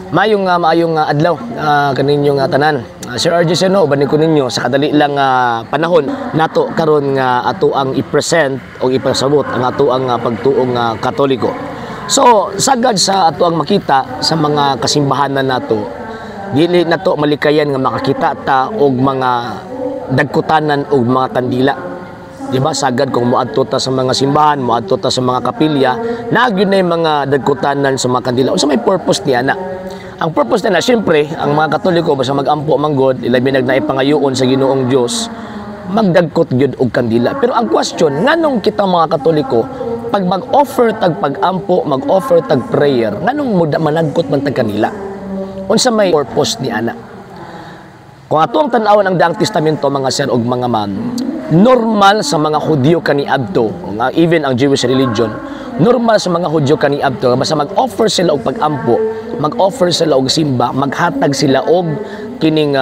Maayong adlaw kaninyong tanan. Sir RJ Seno uban ko ninyo sa kadali lang panahon nato karon nga ato ang i-present o ipasabot ang ato ang pagtuong Katoliko. So sagad sa ato ang makita sa mga kasimbahanan nato, dili nato malikayan nga makakita ta og mga dagkutanan og mga kandila. Di ba sagad kung moadto ta sa mga simbahan, moadto ta sa mga kapilya, nagyud na mga dagkutanan sa mga kandila. Unsa may purpose niya na? Ang purpose na siyempre, ang mga Katoliko basta magampo manggod, ilabi nagnaipangayuon sa Ginoong Dios, magdagkot gyud og kandila. Pero ang question, nganong kita mga Katoliko pag mag-offer tag pag-ampo, mag-offer tag prayer, nganong managkot man tag kanila? Unsa may purpose ni ana? Kung ato ang tan-awon ang Daang Testamento mga sir og mga ma'am, normal sa mga Hudyo kaniadto, even ang Jewish religion, normal sa mga Hudyo kaniadto basta mag-offer sila og pag-ampo, mag-offer sila og simba, maghatag sila og kining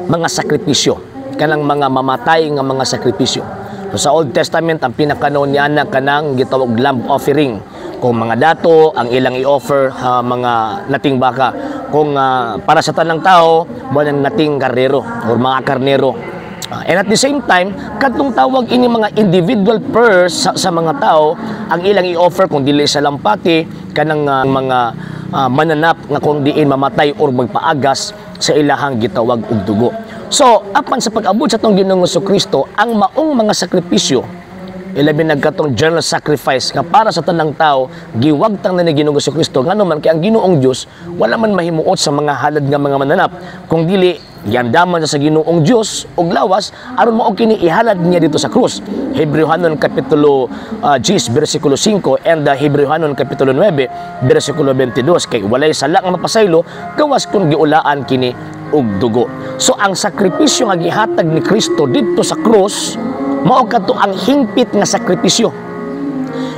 mga sakripisyo, kanang mga mamatay nga mga sakripisyo. So, sa Old Testament ang pinakanon niya na kanang gitawag lamb offering. Kung mga dato ang ilang i-offer mga nating baka, kung para sa tanang tao mo nating karnero or mga karnero. And at the same time, katong tawag ini mga individual prayers sa mga tao, ang ilang i-offer kung dili sa lampati, kanang mga mananap nga kung diin mamatay or magpaagas sa ilahang gitawag og dugo. So, apan sa pag-abot sa tong Ginoong Jesucristo, ang maong mga sakripisyo, ilabi nagkatong general sacrifice nga para sa tanang tao, giwagtang na ni Ginoong Jesucristo, ngano man kay ang Ginoong Dios wala man mahimuot sa mga halad nga mga mananap, kung dili giandaman sa Ginoong Dios og lawas aron mao kini ihalad niya dito sa krus. Hebrehanon kapitulo 10 bersikulo 5 and Hebrehanon kapitulo 9 bersikulo 22, kay walay sala nga mapasaylo gawas kun giulaan kini og dugo. So ang sakripisyo nga gihatag ni Kristo dito sa krus mao kadto ang hingpit nga sakripisyo.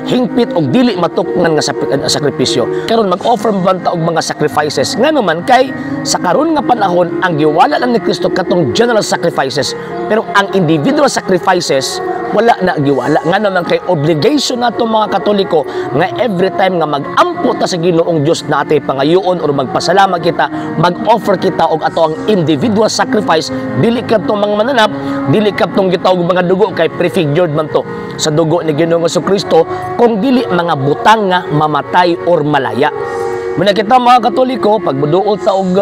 Hingpit og dili matuknan nga sakripisyo. Karon mag-offer banta og mga sacrifices. Ngano man kay sa karon nga panahon ang giwala lang ni Kristo katong general sacrifices, pero ang individual sacrifices wala na giwala. Ngano man kay obligation nato mga Katoliko nga every time nga mag-ampo ta sa Ginoong Dios na atay pangayoon or magpasalamat kita, mag-offer kita og ato ang individual sacrifice, dili kadtong mga mananap, dili kadtong gitawag mga dugo kay prefigured man to sa dugo ni Ginoong Jesucristo, kung dili mga butang nga mamatay or malaya. Muna kita mga Katoliko, pag muduol ta og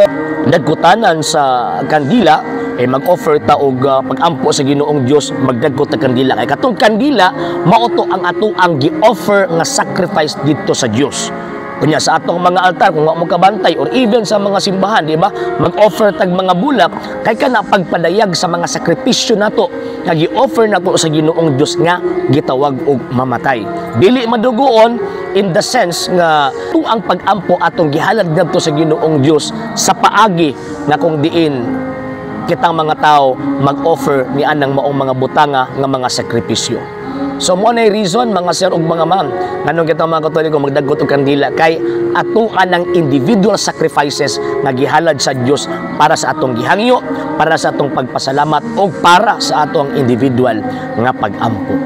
dagkutanan sa kandila, mag-offer ta og pag-ampo sa Ginoong Dios, magdagkot ta kandila. Kay katong kandila mao to ang ato ang gi-offer nga sacrifice dito sa Dios. Kunya sa atong mga altar kung mo kabantay or even sa mga simbahan, di ba? Mag-offer tag mga bulak kay kana pagpadayag sa mga sakripisyo nato nga gi-offer nato sa Ginoong Dios nga gitawag og mamatay. Dili madugoon in the sense nga ito ang pag-ampo atong gihalad ngadto sa Ginoong Dios sa paagi nga kung diin kitang mga tao mag-offer ni anang maong mga butanga nga mga sakripisyo. So mo na reason mga sir ug mga ma'am nganong kita mga Katoliko magdagkot og kandila kay atuan ng individual sacrifices nga gihalad sa Dios para sa atong gihangyo, para sa atong pagpasalamat o para sa atong individual nga pag-ampo.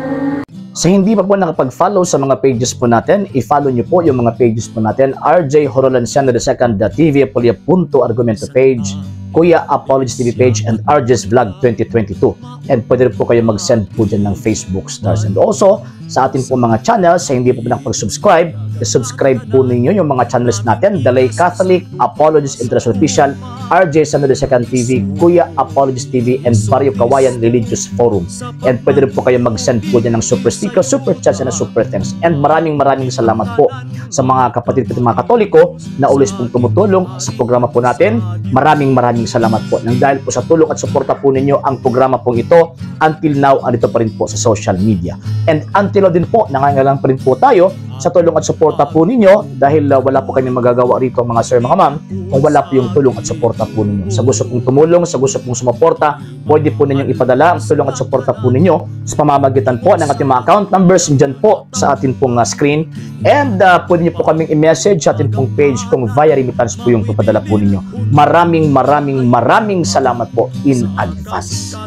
Sa hindi pa po nakapag-follow sa mga pages po natin, i-follow niyo po yung mga pages po natin, RJ Horolanciano II TV, Apolia Punto Argumento page, Kuya Apologies TV page, and RJ's Vlog 2022. And pwede rin po kayo mag-send po dyan ng Facebook stars. And also, sa atin po mga channels, sa hindi po nakapag-subscribe, i-subscribe po ninyo yung mga channels natin, The Lay Catholic, Apologies International Official, RJ Seno II TV, Kuya Apologies TV, and Barrio Kawayan Religious Forum. And pwede rin po kayo mag-send po dyan ng super sticker, super chats, and super thanks. And maraming salamat po sa mga kapatid at mga Katoliko na ulis pong tumutulong sa programa po natin. Maraming salamat po. Nang dahil po sa tulong at suporta po ninyo, ang programa po ito until now andito pa rin po sa social media. And until now din po, nangangailangan pa rin po tayo sa tulong at suporta po ninyo dahil wala po kami magagawa rito mga sir, mga ma'am, kung wala po yung tulong at suporta po ninyo. Sa gusto pong tumulong, sa gusto pong sumuporta, pwede po ninyong ipadala ang tulong at suporta po ninyo sa pamamagitan po ng ating mga account numbers dyan po sa ating pong screen. And pwede nyo po kaming i-message sa ating pong page kung via remittance po yung papadala po ninyo. Maraming salamat po in advance.